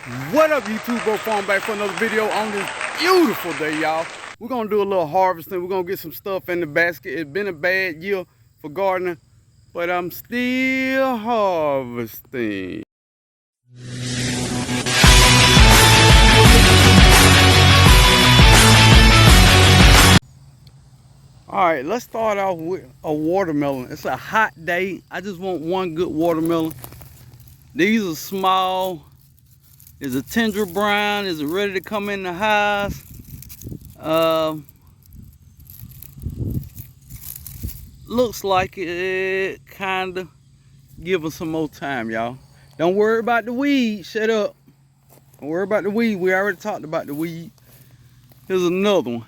What up, YouTube? Brokefarmer back for another video on this beautiful day, y'all. We're gonna do a little harvesting. We're gonna get some stuff in the basket. It's been a bad year for gardening, but I'm still harvesting. All right, let's start off with a watermelon. It's a hot day. I just want one good watermelon. These are small. Is a tender brown? Is it ready to come in the house? Looks like it, kinda. Give us some more time, y'all. Don't worry about the weed. Shut up. Don't worry about the weed. We already talked about the weed. Here's another one.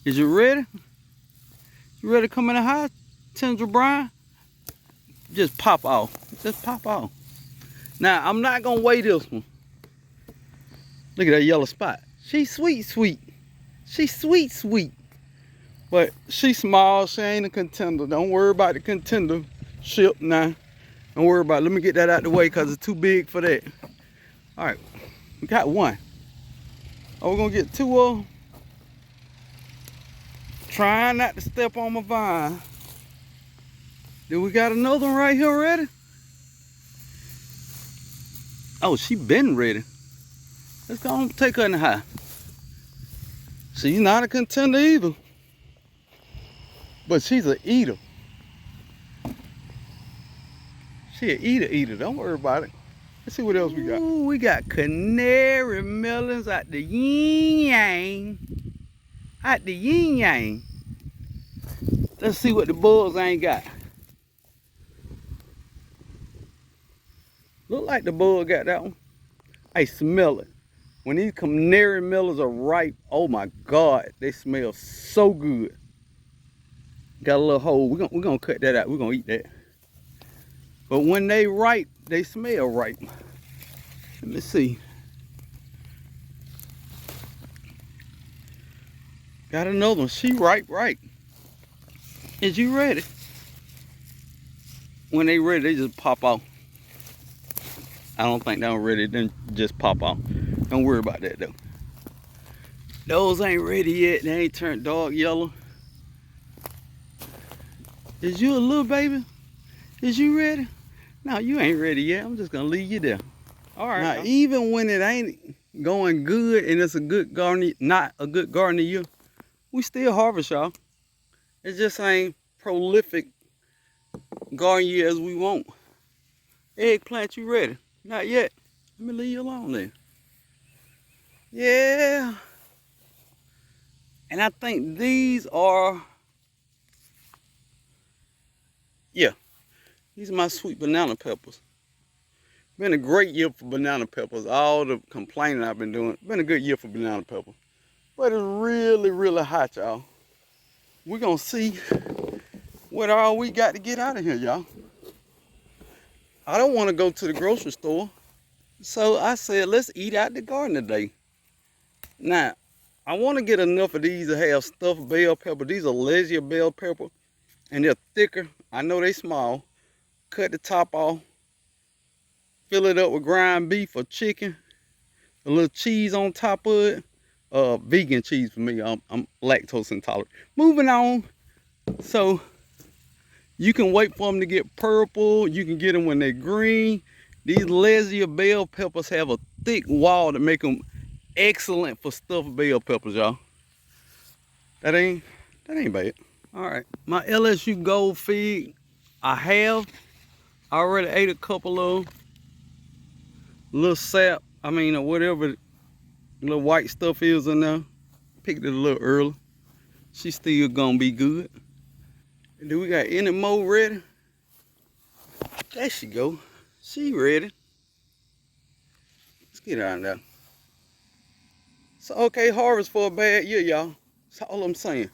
Is you ready? You ready to come in the house? Tender brown? Just pop off. Just pop off. Now, I'm not gonna weigh this one. Look at that yellow spot. She's sweet, sweet. She's sweet, sweet. But she's small. She ain't a contender. Don't worry about the contender ship now. Don't worry about it. Let me get that out the way because it's too big for that. All right, we got one. Oh, we're gonna get two of them. Trying not to step on my vine. Then we got another one right here ready. Oh, she been ready. Let's go and take her in the house. She's not a contender either, but she's an eater. She an eater. Don't worry about it. Let's see what else we got. Ooh, we got canary melons out the yin-yang. Out the yin-yang. Let's see what the bugs ain't got. Look like the bug got that one. Hey, smell it. When these canary melons are ripe, oh my God, they smell so good. Got a little hole. We're gonna cut that out. We're gonna eat that. But when they ripe, they smell ripe. Let me see. Got another one. She ripe. Is you ready? When they ready, they just pop off. I don't think they're ready, then just pop off. Don't worry about that though. Those ain't ready yet. They ain't turned dark yellow. Is you a little baby? Is you ready? No, you ain't ready yet. I'm just gonna leave you there. All right. Now, even when it ain't going good and it's a good garden, not a good garden year, we still harvest, y'all. It just ain't prolific garden year as we want. Eggplant, you ready? Not yet. Let me leave you alone then. Yeah. And I think these are, yeah, these are my sweet banana peppers. Been a great year for banana peppers. All the complaining I've been doing. Been a good year for banana peppers. But it's really hot, y'all. We're gonna see what all we got to get out of here, y'all. I don't want to go to the grocery store. So I said, let's eat out the garden today. Now, I want to get enough of these to have stuffed bell pepper. These are Lesia bell pepper, and they're thicker. I know they small. Cut the top off. Fill it up with ground beef or chicken. A little cheese on top of it. Vegan cheese for me. I'm lactose intolerant. Moving on. So, you can wait for them to get purple. You can get them when they're green. These Lesia bell peppers have a thick wall to make them excellent for stuffed bell peppers, y'all. That ain't bad. All right, my LSU Gold fig, I already ate a couple of them. Little sap, or whatever little white stuff is in there. Picked it a little early. She's still gonna be good. Do we got any more ready? There she go. She ready. Let's get out there. So okay, harvest for a bad year, y'all. That's all I'm saying.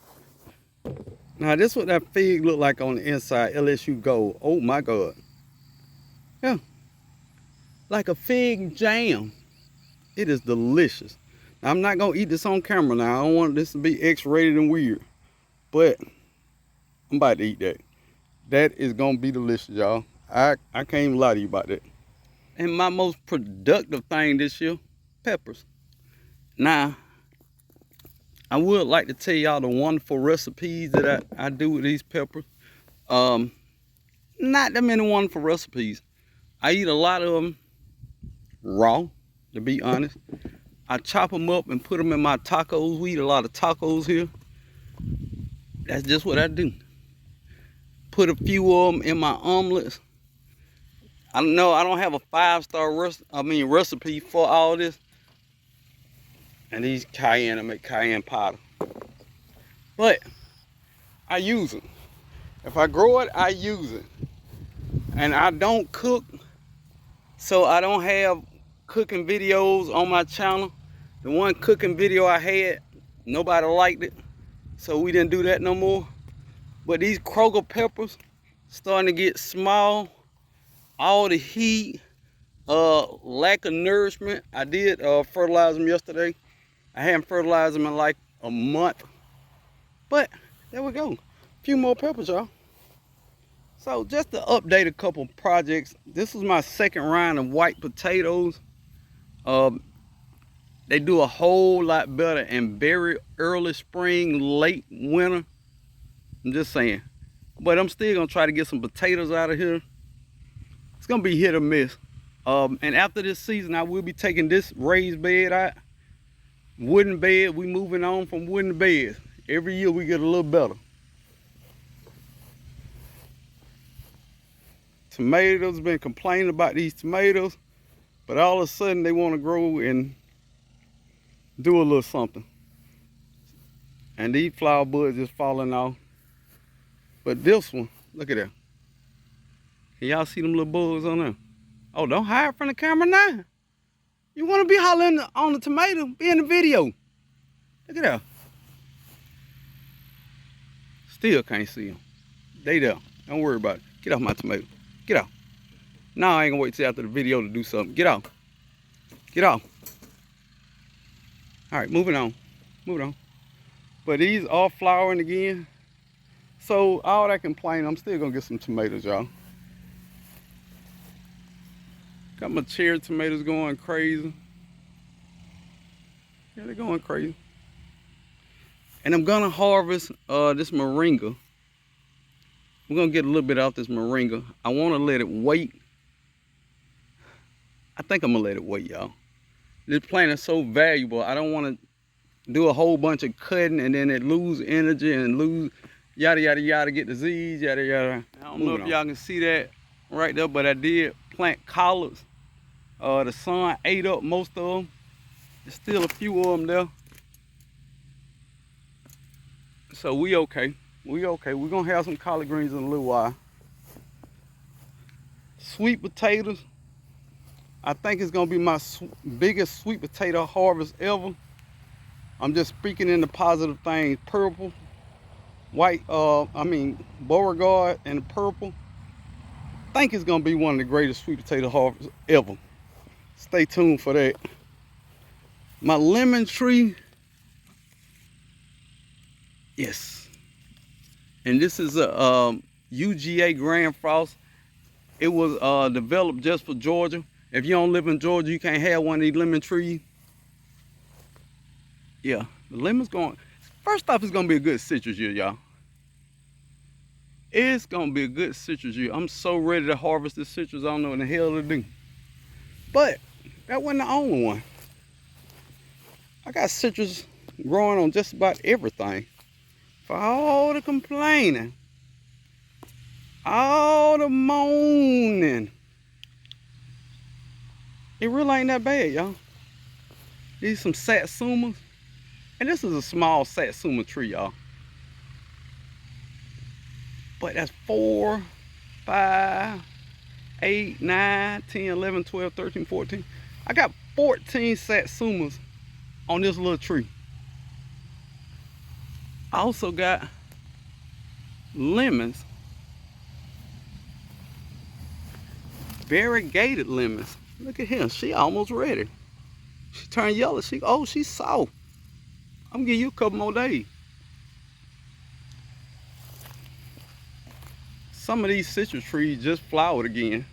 Now this is what that fig look like on the inside. LSU Gold. Oh my God. Yeah. Like a fig jam. It is delicious. Now, I'm not gonna eat this on camera now. I don't want this to be X-rated and weird. But I'm about to eat that. That is gonna be delicious, y'all. I can't even lie to you about that. and my most productive thing this year, peppers. Now, I would like to tell y'all the wonderful recipes that I do with these peppers. Not that many wonderful recipes. I eat a lot of them raw, to be honest. I chop them up and put them in my tacos. We eat a lot of tacos here. That's just what I do. Put a few of them in my omelets. I know I don't have a 5-star recipe for all this. And these cayenne, I make cayenne powder. But I use it. If I grow it, I use it. And I don't cook, so I don't have cooking videos on my channel. The one cooking video I had, nobody liked it, so we didn't do that no more. But these Kroger peppers starting to get small. All the heat, lack of nourishment. I did fertilize them yesterday. I hadn't fertilized them in like a month. But there we go. A few more peppers, y'all. So just to update a couple projects, this is my second round of white potatoes. They do a whole lot better in very early spring, late winter. I'm just saying. But I'm still gonna try to get some potatoes out of here. It's gonna be hit or miss. And after this season, I will be taking this raised bed out. Wooden bed, we moving on from wooden beds. Every year we get a little better. Tomatoes, been complaining about these tomatoes, but all of a sudden they want to grow and do a little something. And these flower buds just falling off. But this one, look at that. Can y'all see them little bugs on there? Oh, don't hide from the camera now. You want to be hollering on the tomato, be in the video. Look at that. Still can't see them. They there. Don't worry about it. Get off my tomato. Get out. No, I ain't gonna wait till after the video to do something. Get out. Get out. All right, moving on. Moving on. But these are flowering again. So all that complain, I'm still gonna get some tomatoes, y'all. Got my cherry tomatoes going crazy. Yeah, they're going crazy. And I'm gonna harvest this moringa. We're gonna get a little bit off this moringa. I wanna let it wait. I think I'm gonna let it wait, y'all. This plant is so valuable. I don't wanna do a whole bunch of cutting and then it lose energy and lose yada, yada, yada, get disease, yada, yada. I don't know if y'all can see that right there, but I did plant collards. The sun ate up most of them. There's still a few of them there. So we okay. We okay. We're gonna have some collard greens in a little while. Sweet potatoes. I think it's gonna be my biggest sweet potato harvest ever. I'm just speaking in the positive things. Purple, white, Beauregard and purple. I think it's gonna be one of the greatest sweet potato harvests ever. Stay tuned for that. My lemon tree. Yes. And this is a UGA Grand Frost. It was developed just for Georgia. If you don't live in Georgia, you can't have one of these lemon trees. Yeah, the lemon's going. First off, it's gonna be a good citrus year, y'all. It's gonna be a good citrus year. I'm so ready to harvest this citrus. I don't know what the hell to do. But that wasn't the only one. I got citrus growing on just about everything. For all the complaining, all the moaning, it really ain't that bad, y'all. These some satsumas, and this is a small satsuma tree, y'all. But that's 4, 5, 8, 9, 10, 11, 12, 13, 14. I got 14 satsumas on this little tree. I also got lemons, variegated lemons. Look at him, she almost ready. She turned yellow, she's soft. I'm gonna give you a couple more days. Some of these citrus trees just flowered again.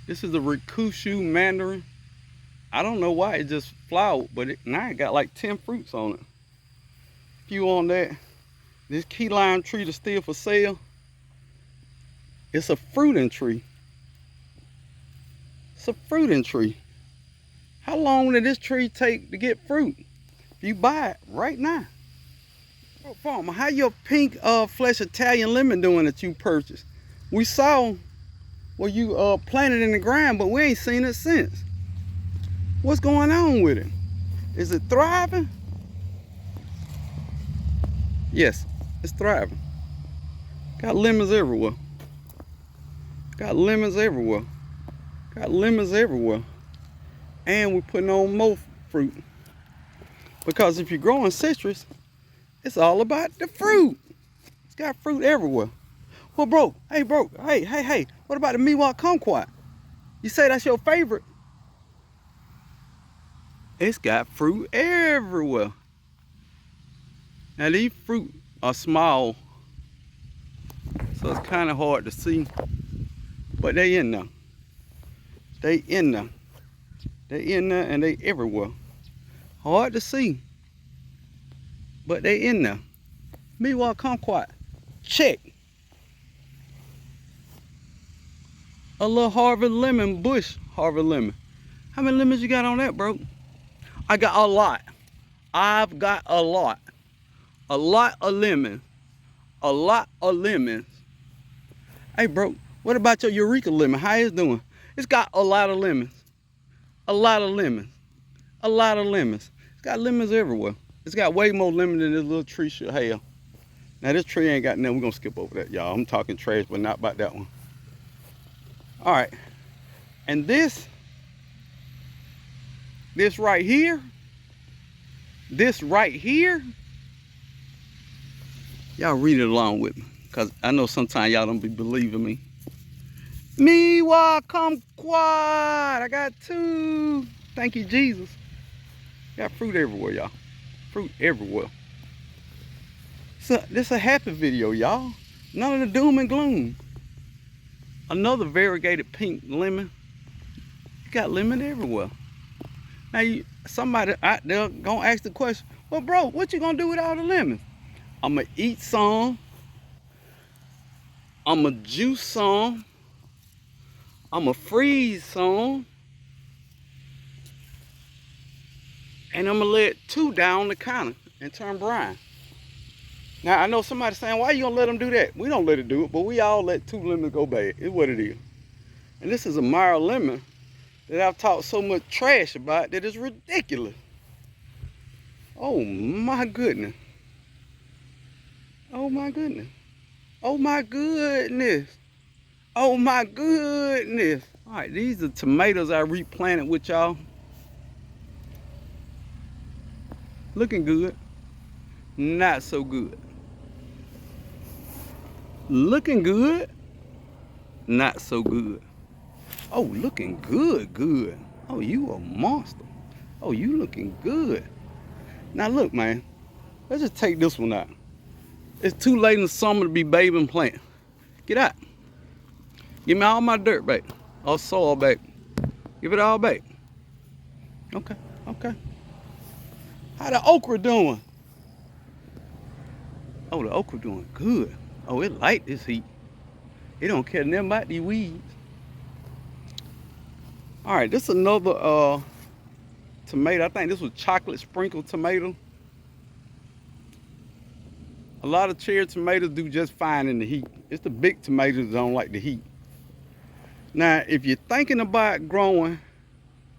This is a Rikushu mandarin. I don't know why it just flowered, but now it got like 10 fruits on it. If you on that, this key lime tree that's still for sale, it's a fruiting tree. It's a fruiting tree. How long did this tree take to get fruit? If you buy it right now. Brokefarmer, how your pink flesh Italian lemon doing that you purchased? We saw where you planted in the ground, but we ain't seen it since. What's going on with it? Is it thriving? Yes, it's thriving. Got lemons everywhere. Got lemons everywhere. Got lemons everywhere. And we're putting on more fruit. Because if you're growing citrus, it's all about the fruit. It's got fruit everywhere. Well, bro, hey, what about the Miwok kumquat? You say that's your favorite? It's got fruit everywhere. Now these fruit are small, so it's kind of hard to see, but they in there. They in there. They in there and they everywhere. Hard to see, but they in there. Miwok kumquat, check. A little Harvard lemon, bush Harvard lemon. How many lemons you got on that, bro? I got a lot. I've got a lot. A lot of lemons. A lot of lemons. Hey, bro, what about your Eureka lemon? How it's doing? It's got a lot of lemons. A lot of lemons. A lot of lemons. It's got lemons everywhere. It's got way more lemon than this little tree should have. Now, this tree ain't got nothing. We're going to skip over that, y'all. I'm talking trash, but not about that one. All right. And this right here, y'all read it along with me, because I know sometimes y'all don't be believing me. Miwok kumquat. I got 2. Thank you, Jesus. Got fruit everywhere, y'all. Fruit everywhere. So this is a happy video, y'all. None of the doom and gloom. Another variegated pink lemon. You got lemon everywhere. Now, somebody out there gonna ask the question, well, bro, what you gonna do with all the lemons? I'm gonna eat some. I'm gonna juice some. I'm gonna freeze some. And I'm gonna let 2 down the counter and turn brown. Now, I know somebody's saying, why you gonna let them do that? We don't let it do it, but we all let 2 lemons go bad. It's what it is. And this is a mild lemon that I've talked so much trash about that it's ridiculous. Oh my goodness. Oh my goodness. Oh my goodness. Oh my goodness. All right, these are tomatoes I replanted with y'all. Looking good. Not so good. Looking good. Not so good. Oh, looking good, good. Oh, you a monster. Oh, you looking good. Now look, man. Let's just take this one out. It's too late in the summer to be babying plants. Get out. Give me all my dirt back. All soil back. Give it all back. Okay, okay. How the okra doing? Oh, the okra doing good. Oh, it like this heat. It don't care nothing about these weeds. All right, this is another tomato. I think this was chocolate sprinkled tomato. A lot of cherry tomatoes do just fine in the heat. It's the big tomatoes that don't like the heat. Now, if you're thinking about growing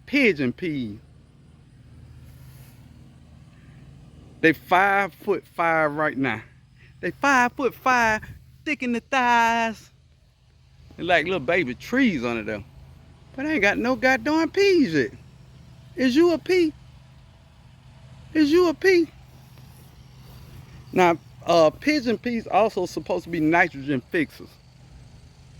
pigeon peas, they 5'5" right now. They 5'5", thick in the thighs. They're like little baby trees under there. But I ain't got no goddamn peas yet. Is you a pea? Is you a pea? Now, pigeon peas also supposed to be nitrogen fixers.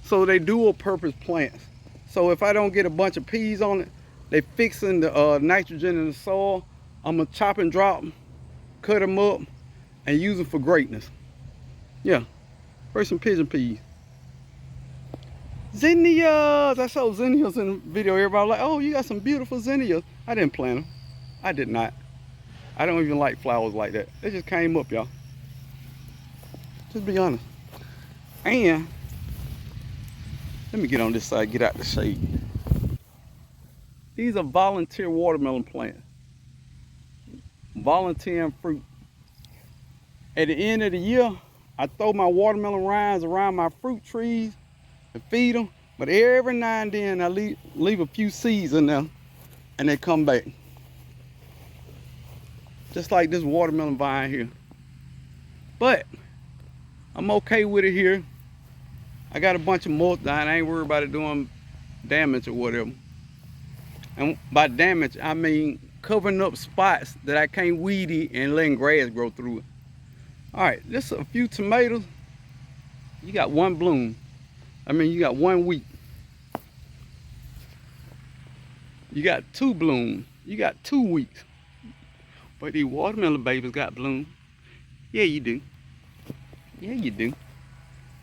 So they dual purpose plants. So if I don't get a bunch of peas on it, they fixing the nitrogen in the soil. I'm gonna chop and drop them, cut them up, and use them for greatness. Yeah, first some pigeon peas. Zenyas. I saw Zenyas in the video. Everybody was like, oh, you got some beautiful Zenyas. I didn't plant them. I did not. I don't even like flowers like that. They just came up, y'all. Just be honest. And let me get on this side, get out the shade. These are volunteer watermelon plants. Volunteering fruit. At the end of the year, I throw my watermelon rinds around my fruit trees and feed them. But every now and then I leave a few seeds in there and they come back. Just like this watermelon vine here. But I'm okay with it here. I got a bunch of mulch down. I ain't worried about it doing damage or whatever. And by damage, I mean covering up spots that I can't weed eat and letting grass grow through it. All right, this is a few tomatoes. You got one bloom. I mean, you got 1 week. You got 2 blooms. You got 2 weeks. But these watermelon babies got blooms. Yeah, you do. Yeah, you do.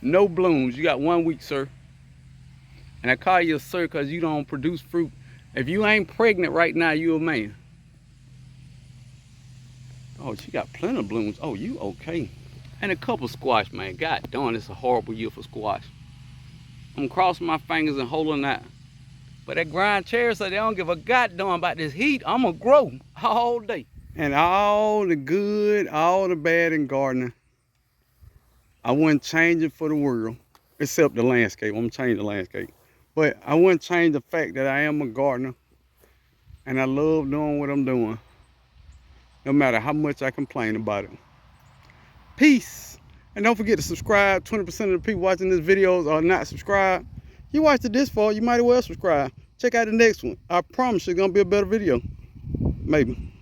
No blooms. You got 1 week, sir. And I call you a sir because you don't produce fruit. If you ain't pregnant right now, you a man. Oh, she got plenty of blooms. Oh, you okay. And a couple squash, man. God darn, it's a horrible year for squash. I'm crossing my fingers and holding that. But that grind chair said they don't give a goddamn about this heat. I'm going to grow all day. And all the good, all the bad in gardening, I wouldn't change it for the world. Except the landscape. I'm going to change the landscape. But I wouldn't change the fact that I am a gardener. And I love doing what I'm doing. No matter how much I complain about it. Peace. And don't forget to subscribe. 20% of the people watching this video are not subscribed. You watched it this far, you might as well subscribe. Check out the next one. I promise you it's going to be a better video. Maybe.